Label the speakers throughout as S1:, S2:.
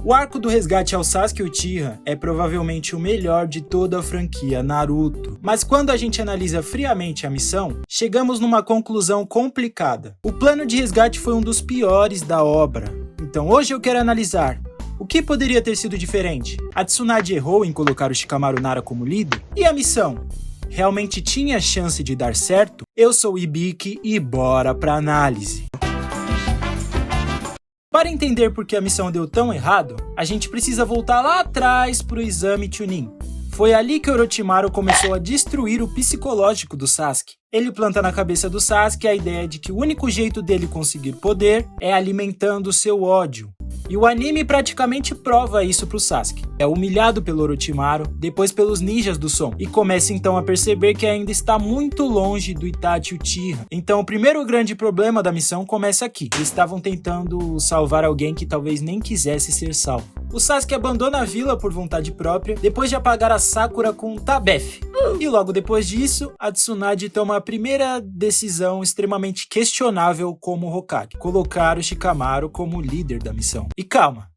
S1: O arco do resgate ao Sasuke Uchiha é provavelmente o melhor de toda a franquia Naruto. Mas quando a gente analisa friamente a missão, chegamos numa conclusão complicada. O plano de resgate foi um dos piores da obra. Então hoje eu quero analisar o que poderia ter sido diferente. A Tsunade errou em colocar o Shikamaru Nara como líder? E a missão? Realmente tinha chance de dar certo? Eu sou o Ibiki e bora pra análise. Para entender por que a missão deu tão errado, a gente precisa voltar lá atrás pro exame Chunin. Foi ali que Orochimaru começou a destruir o psicológico do Sasuke. Ele planta na cabeça do Sasuke a ideia de que o único jeito dele conseguir poder é alimentando seu ódio. E o anime praticamente prova isso pro Sasuke. É humilhado pelo Orochimaru, depois pelos ninjas do som, e começa então a perceber que ainda está muito longe do Itachi Uchiha. Então o primeiro grande problema da missão começa aqui. Eles estavam tentando salvar alguém que talvez nem quisesse ser salvo. O Sasuke abandona a vila por vontade própria, depois de apagar a Sakura com Tabef. E logo depois disso, a Tsunade toma a primeira decisão extremamente questionável como Hokage: colocar o Shikamaru como líder da missão. E calma,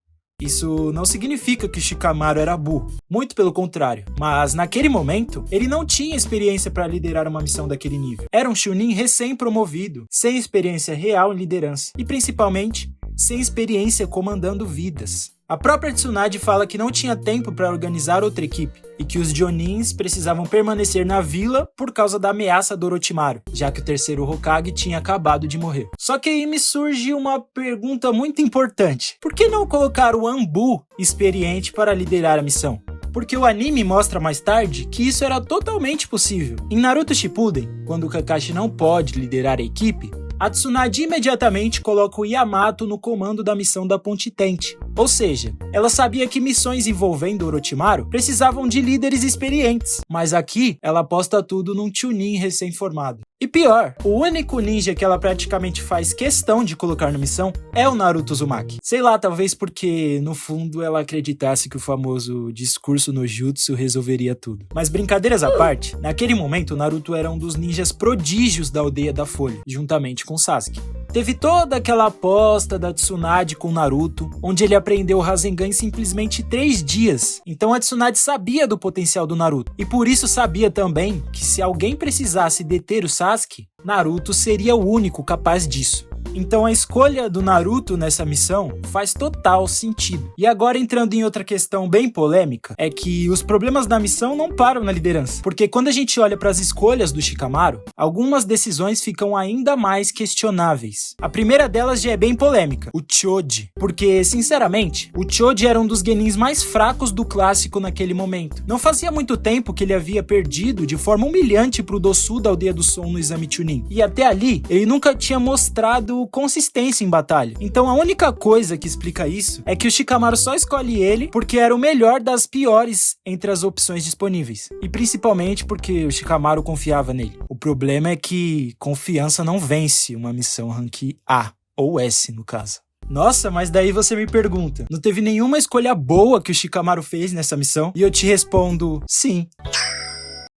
S1: isso não significa que o Shikamaru era burro, muito pelo contrário, mas naquele momento, ele não tinha experiência para liderar uma missão daquele nível. Era um Chunin recém-promovido, sem experiência real em liderança, e principalmente, sem experiência comandando vidas. A própria Tsunade fala que não tinha tempo para organizar outra equipe, e que os Jonins precisavam permanecer na vila por causa da ameaça do Orochimaru, já que o terceiro Hokage tinha acabado de morrer. Só que aí me surge uma pergunta muito importante: por que não colocar o Anbu experiente para liderar a missão? Porque o anime mostra mais tarde que isso era totalmente possível. Em Naruto Shippuden, quando o Kakashi não pode liderar a equipe, a Tsunade imediatamente coloca o Yamato no comando da missão da Ponte Tente. Ou seja, ela sabia que missões envolvendo Orochimaru precisavam de líderes experientes, mas aqui ela aposta tudo num Chunin recém-formado. E pior, o único ninja que ela praticamente faz questão de colocar na missão é o Naruto Uzumaki. Sei lá, talvez porque no fundo ela acreditasse que o famoso discurso no jutsu resolveria tudo. Mas brincadeiras à parte, naquele momento o Naruto era um dos ninjas prodígios da Aldeia da Folha, juntamente com Sasuke. Teve toda aquela aposta da Tsunade com Naruto, onde ele aprendeu o Rasengan em simplesmente 3 dias. Então a Tsunade sabia do potencial do Naruto, e por isso sabia também que se alguém precisasse deter o Sasuke, Naruto seria o único capaz disso. Então a escolha do Naruto nessa missão faz total sentido. E agora entrando em outra questão bem polêmica, é que os problemas da missão não param na liderança. Porque quando a gente olha para as escolhas do Shikamaru, algumas decisões ficam ainda mais questionáveis. A primeira delas já é bem polêmica, o Choji. Porque, sinceramente, o Choji era um dos genins mais fracos do clássico naquele momento. Não fazia muito tempo que ele havia perdido de forma humilhante pro Dosu da Aldeia do Som no exame Chunin. E até ali, ele nunca tinha mostrado consistência em batalha. Então a única coisa que explica isso é que o Shikamaru só escolhe ele porque era o melhor das piores entre as opções disponíveis. E principalmente porque o Shikamaru confiava nele. O problema é que confiança não vence uma missão rank A, ou S no caso. Nossa, mas daí você me pergunta, não teve nenhuma escolha boa que o Shikamaru fez nessa missão? E eu te respondo, sim.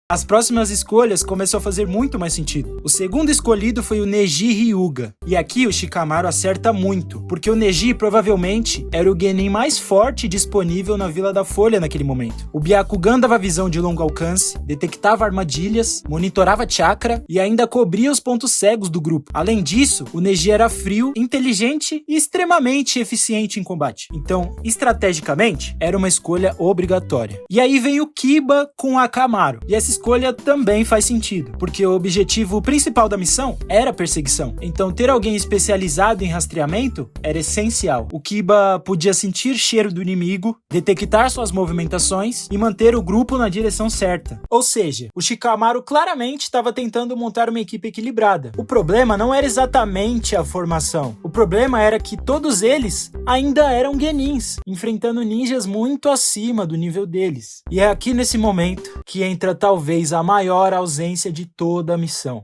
S1: As próximas escolhas começou a fazer muito mais sentido. O segundo escolhido foi o Neji Hyuga. E aqui o Shikamaru acerta muito, porque o Neji provavelmente era o genin mais forte disponível na Vila da Folha naquele momento. O Byakugan dava visão de longo alcance, detectava armadilhas, monitorava chakra e ainda cobria os pontos cegos do grupo. Além disso, o Neji era frio, inteligente e extremamente eficiente em combate. Então, estrategicamente, era uma escolha obrigatória. E aí vem o Kiba com Akamaru. E essa escolha também faz sentido, porque o objetivo principal da missão era perseguição. Então ter alguém especializado em rastreamento era essencial. O Kiba podia sentir cheiro do inimigo, detectar suas movimentações e manter o grupo na direção certa. Ou seja, o Shikamaru claramente estava tentando montar uma equipe equilibrada. O problema não era exatamente a formação. O problema era que todos eles ainda eram genins, enfrentando ninjas muito acima do nível deles. E é aqui nesse momento que entra talvez a maior ausência de toda a missão: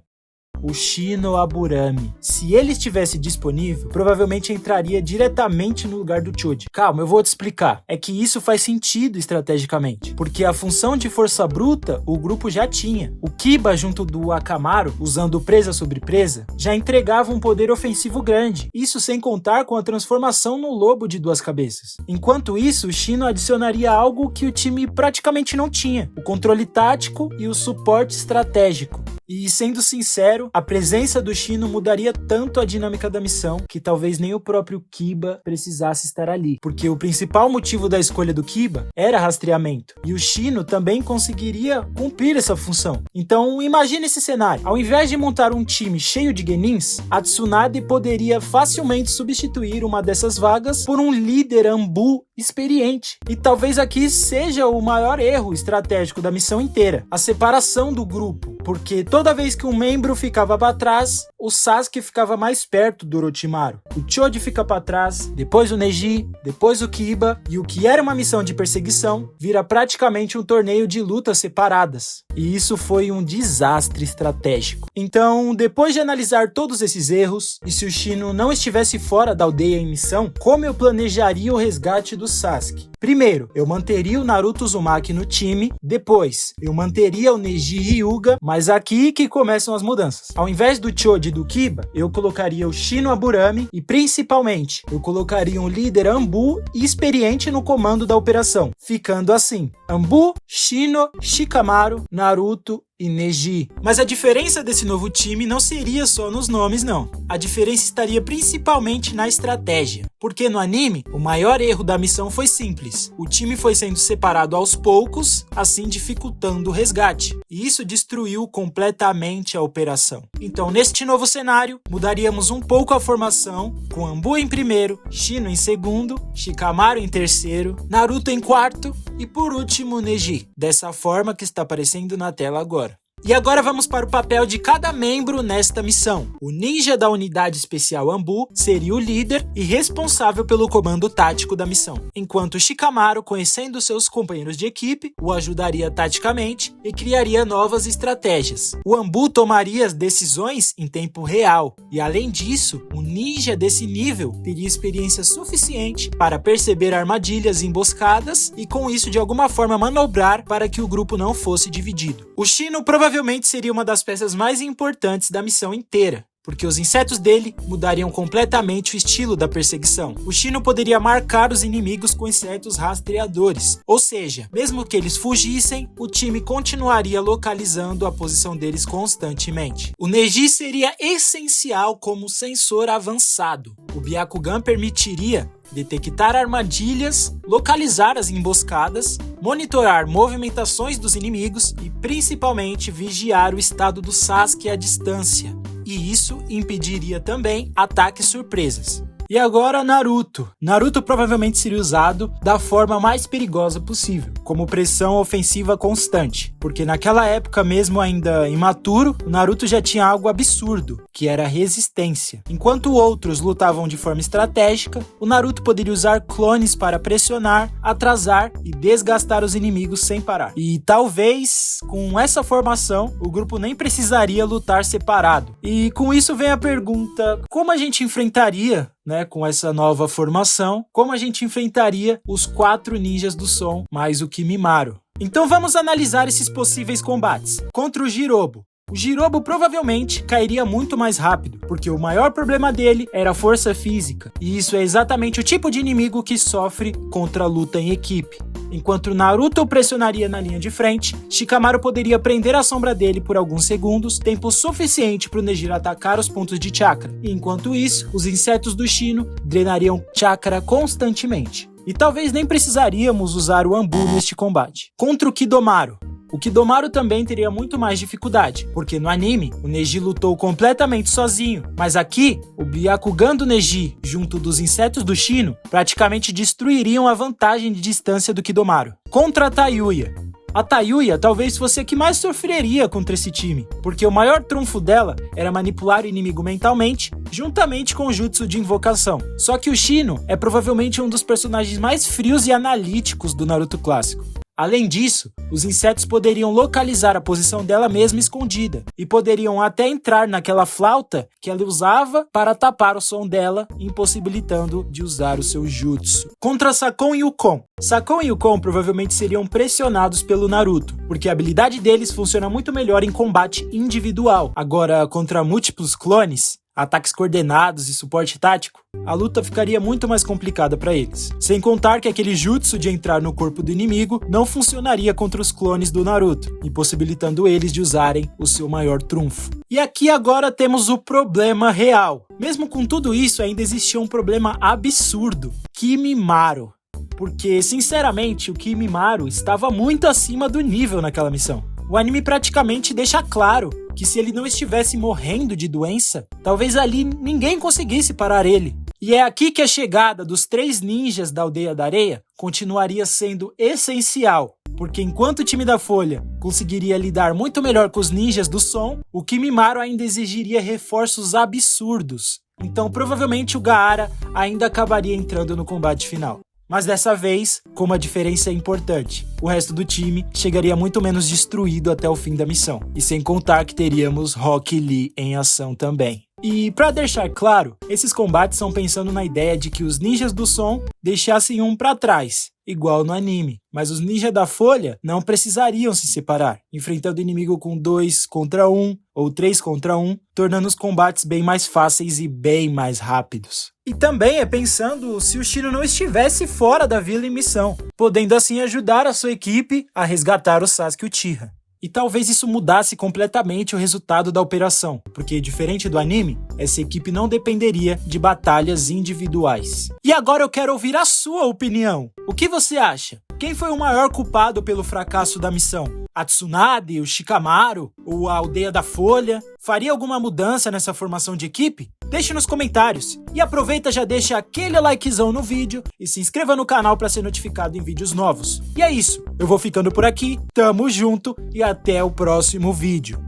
S1: o Shinoaburami. Se ele estivesse disponível, provavelmente entraria diretamente no lugar do Choji. Calma, eu vou te explicar. É que isso faz sentido estrategicamente, porque a função de força bruta o grupo já tinha. O Kiba junto do Akamaru, usando presa sobre presa, já entregava um poder ofensivo grande, isso sem contar com a transformação no lobo de duas cabeças. Enquanto isso, o Shino adicionaria algo que o time praticamente não tinha, o controle tático e o suporte estratégico. E sendo sincero, a presença do Shino mudaria tanto a dinâmica da missão que talvez nem o próprio Kiba precisasse estar ali, porque o principal motivo da escolha do Kiba era rastreamento, e o Shino também conseguiria cumprir essa função. Então imagine esse cenário: ao invés de montar um time cheio de genins, a Tsunade poderia facilmente substituir uma dessas vagas por um líder Anbu experiente. E talvez aqui seja o maior erro estratégico da missão inteira, a separação do grupo, porque toda vez que um membro ficava para trás, o Sasuke ficava mais perto do Orochimaru. O Choji fica para trás, depois o Neji, depois o Kiba, e o que era uma missão de perseguição vira praticamente um torneio de lutas separadas. E isso foi um desastre estratégico. Então, depois de analisar todos esses erros, e se o Shino não estivesse fora da aldeia em missão, como eu planejaria o resgate do Sasuke? Primeiro, eu manteria o Naruto Uzumaki no time. Depois, eu manteria o Neji Hyuga, mas aqui que começam as mudanças. Ao invés do Choji e do Kiba, eu colocaria o Shinoaburami e, principalmente, eu colocaria um líder Anbu e experiente no comando da operação, ficando assim: Anbu, Shino, Shikamaru, Naruto e Neji. Mas a diferença desse novo time não seria só nos nomes, não. A diferença estaria principalmente na estratégia. Porque no anime, o maior erro da missão foi simples. O time foi sendo separado aos poucos, assim dificultando o resgate. E isso destruiu completamente a operação. Então, neste novo cenário, mudaríamos um pouco a formação, com Anbu em primeiro, Shino em segundo, Shikamaru em terceiro, Naruto em quarto e, por último, Neji. Dessa forma que está aparecendo na tela agora. E agora vamos para o papel de cada membro nesta missão. O ninja da unidade especial Anbu seria o líder e responsável pelo comando tático da missão, enquanto Shikamaru, conhecendo seus companheiros de equipe, o ajudaria taticamente e criaria novas estratégias. O Anbu tomaria as decisões em tempo real e, além disso, um ninja desse nível teria experiência suficiente para perceber armadilhas emboscadas e, com isso, de alguma forma manobrar para que o grupo não fosse dividido. O Shino provavelmente seria uma das peças mais importantes da missão inteira, porque os insetos dele mudariam completamente o estilo da perseguição. O Shino poderia marcar os inimigos com insetos rastreadores, ou seja, mesmo que eles fugissem, o time continuaria localizando a posição deles constantemente. O Neji seria essencial como sensor avançado. O Byakugan permitiria detectar armadilhas, localizar as emboscadas, monitorar movimentações dos inimigos e principalmente vigiar o estado do Sasuke à distância. E isso impediria também ataques surpresas. E agora Naruto. Naruto provavelmente seria usado da forma mais perigosa possível, como pressão ofensiva constante, porque naquela época, mesmo ainda imaturo, o Naruto já tinha algo absurdo, que era resistência. Enquanto outros lutavam de forma estratégica, o Naruto poderia usar clones para pressionar, atrasar e desgastar os inimigos sem parar. E talvez, com essa formação, o grupo nem precisaria lutar separado. E com isso vem a pergunta: como a gente enfrentaria, com essa nova formação, como a gente enfrentaria os 4 ninjas do som mais o Kimimaro? Então vamos analisar esses possíveis combates. Contra o Jirobo. O Jirobo provavelmente cairia muito mais rápido, porque o maior problema dele era a força física, e isso é exatamente o tipo de inimigo que sofre contra a luta em equipe. Enquanto Naruto o pressionaria na linha de frente, Shikamaru poderia prender a sombra dele por alguns segundos, tempo suficiente para o Neji atacar os pontos de chakra, e enquanto isso, os insetos do Shino drenariam chakra constantemente. E talvez nem precisaríamos usar o Anbu neste combate. Contra o Kidomaru. O Kidomaru também teria muito mais dificuldade, porque no anime, o Neji lutou completamente sozinho, mas aqui, o Byakugan do Neji, junto dos insetos do Shino, praticamente destruiriam a vantagem de distância do Kidomaru. Contra a Tayuya. A Tayuya talvez fosse a que mais sofreria contra esse time, porque o maior trunfo dela era manipular o inimigo mentalmente, juntamente com o jutsu de invocação. Só que o Shino é provavelmente um dos personagens mais frios e analíticos do Naruto clássico. Além disso, os insetos poderiam localizar a posição dela mesma escondida e poderiam até entrar naquela flauta que ela usava para tapar o som dela, impossibilitando de usar o seu jutsu. Contra Sakon e Ukon. Sakon e Ukon provavelmente seriam pressionados pelo Naruto, porque a habilidade deles funciona muito melhor em combate individual. Agora, contra múltiplos clones, ataques coordenados e suporte tático, a luta ficaria muito mais complicada para eles. Sem contar que aquele jutsu de entrar no corpo do inimigo não funcionaria contra os clones do Naruto, impossibilitando eles de usarem o seu maior trunfo. E aqui agora temos o problema real. Mesmo com tudo isso, ainda existia um problema absurdo: Kimimaro. Porque, sinceramente, o Kimimaro estava muito acima do nível naquela missão. O anime praticamente deixa claro que se ele não estivesse morrendo de doença, talvez ali ninguém conseguisse parar ele. E é aqui que a chegada dos 3 ninjas da Aldeia da Areia continuaria sendo essencial, porque enquanto o time da Folha conseguiria lidar muito melhor com os ninjas do som, o Kimimaro ainda exigiria reforços absurdos. Então provavelmente o Gaara ainda acabaria entrando no combate final. Mas dessa vez, com uma diferença importante, o resto do time chegaria muito menos destruído até o fim da missão. E sem contar que teríamos Rock Lee em ação também. E pra deixar claro, esses combates são pensando na ideia de que os ninjas do som deixassem um pra trás, igual no anime. Mas os ninjas da Folha não precisariam se separar, enfrentando o inimigo com 2 contra 1 ou 3 contra 1, tornando os combates bem mais fáceis e bem mais rápidos. E também é pensando se o Shino não estivesse fora da vila em missão, podendo assim ajudar a sua equipe a resgatar o Sasuke Uchiha. E talvez isso mudasse completamente o resultado da operação, porque diferente do anime, essa equipe não dependeria de batalhas individuais. E agora eu quero ouvir a sua opinião. O que você acha? Quem foi o maior culpado pelo fracasso da missão? A Tsunade, o Shikamaru, ou a Aldeia da Folha? Faria alguma mudança nessa formação de equipe? Deixe nos comentários. E aproveita, já deixa aquele likezão no vídeo e se inscreva no canal para ser notificado em vídeos novos. E é isso, eu vou ficando por aqui, tamo junto e até o próximo vídeo.